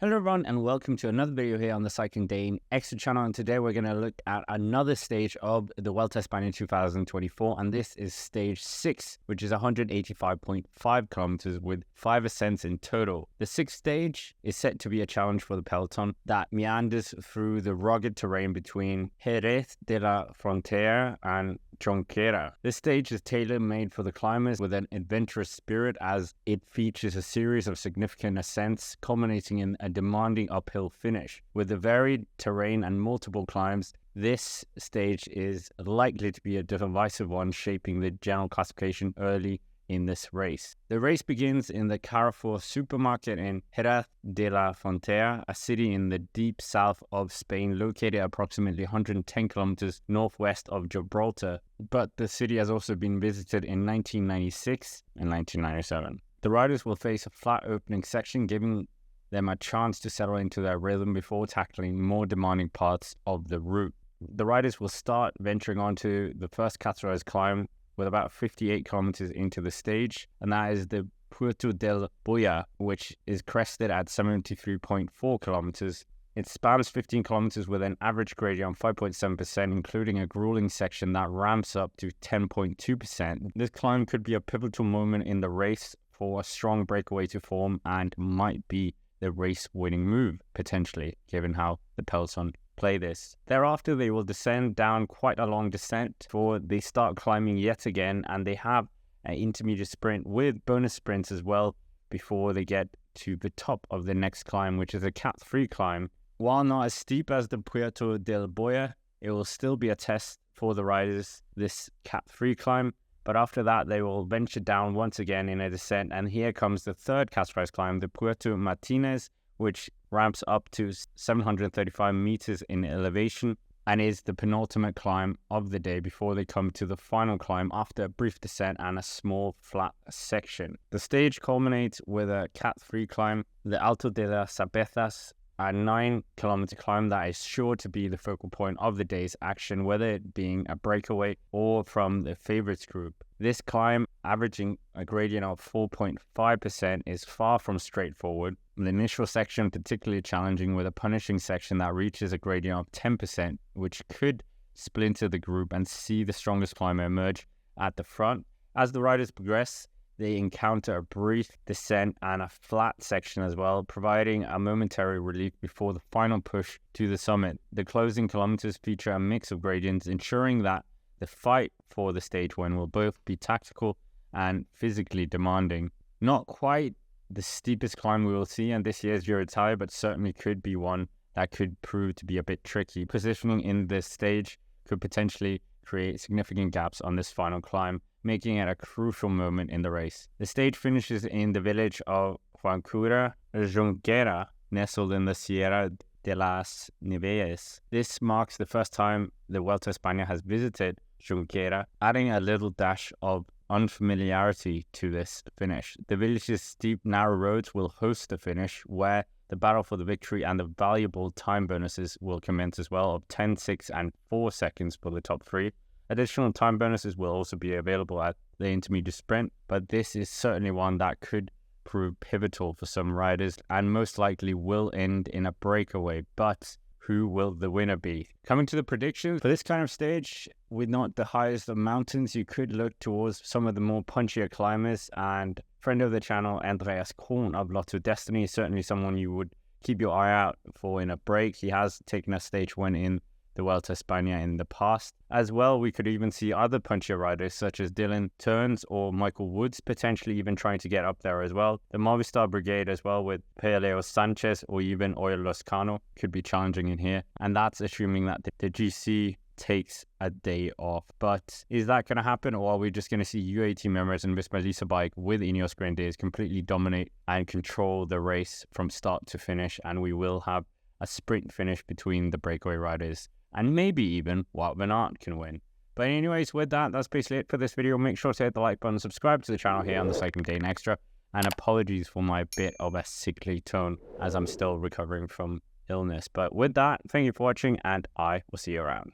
Hello everyone and welcome to another video here on the Cycling Dane Extra channel, and today we're going to look at another stage of the Vuelta a España 2024, and this is stage 6, which is 185.5 kilometers with 5 ascents in total. The sixth stage is set to be a challenge for the peloton that meanders through the rugged terrain between Jerez de la Frontera and Jonquera. This stage is tailor-made for the climbers with an adventurous spirit, as it features a series of significant ascents culminating in a demanding uphill finish. With the varied terrain and multiple climbs, this stage is likely to be a divisive one, shaping the general classification early in this race. The race begins in the Carrefour supermarket in Jerez de la Frontera, a city in the deep south of Spain, located approximately 110 kilometers northwest of Gibraltar, but the city has also been visited in 1996 and 1997. The riders will face a flat opening section, giving them a chance to settle into their rhythm before tackling more demanding parts of the route. The riders will start venturing onto the first categorized climb with about 58 kilometers into the stage, and that is the Puerto del Boya, which is crested at 73.4 kilometers. It spans 15 kilometers with an average gradient of 5.7%, including a grueling section that ramps up to 10.2%. This climb could be a pivotal moment in the race for a strong breakaway to form, and might be the race-winning move, potentially, given how the peloton play this. Thereafter, they will descend down quite a long descent before they start climbing yet again, and they have an intermediate sprint with bonus sprints as well before they get to the top of the next climb, which is a Cat 3 climb. While not as steep as the Puerto del Boya, it will still be a test for the riders, this Cat 3 climb. But after that, they will venture down once again in a descent, and here comes the third categorized climb, the Puerto Martinez, which ramps up to 735 meters in elevation and is the penultimate climb of the day before they come to the final climb after a brief descent and a small flat section. The stage culminates with a Cat 3 climb, the Alto de las Abezas, a 9-kilometer climb that is sure to be the focal point of the day's action, whether it being a breakaway or from the favorites group. This climb, averaging a gradient of 4.5%, is far from straightforward. The initial section particularly challenging, with a punishing section that reaches a gradient of 10%, which could splinter the group and see the strongest climber emerge at the front. As the riders progress, they encounter a brief descent and a flat section as well, providing a momentary relief before the final push to the summit. The closing kilometers feature a mix of gradients, ensuring that the fight for the stage win will both be tactical and physically demanding. Not quite the steepest climb we will see in this year's Giro d'Italia, but certainly could be one that could prove to be a bit tricky. Positioning in this stage could potentially create significant gaps on this final climb, making it a crucial moment in the race. The stage finishes in the village of Jonquera, nestled in the Sierra de las Nieves. This marks the first time the Vuelta a España has visited Jonquera, adding a little dash of unfamiliarity to this finish. The village's steep, narrow roads will host the finish, where the battle for the victory and the valuable time bonuses will commence as well, of 10, 6, and 4 seconds for the top 3. Additional time bonuses will also be available at the intermediate sprint, but this is certainly one that could prove pivotal for some riders and most likely will end in a breakaway. But who will the winner be? Coming to the predictions, for this kind of stage, with not the highest of mountains, you could look towards some of the more punchier climbers, and friend of the channel, Andreas Korn of Lotto Destiny, is certainly someone you would keep your eye out for in a break. He has taken a stage win in the Vuelta a España in the past. As well, we could even see other punchier riders such as Dylan Turns or Michael Woods potentially even trying to get up there as well. The Movistar Brigade as well, with Peleo Sanchez or even Oyo Loscano, could be challenging in here. And that's assuming that the GC takes a day off. But is that going to happen, or are we just going to see UAE team members and Visma Lease bike with Ineos Grenadiers completely dominate and control the race from start to finish, and we will have a sprint finish between the breakaway riders, and maybe even Wout van Aert can win? But anyways, with that, that's basically it for this video. Make sure to hit the like button, subscribe to the channel here on the Cycling Dane Extra, and apologies for my bit of a sickly tone as I'm still recovering from illness. But with that, thank you for watching, and I will see you around.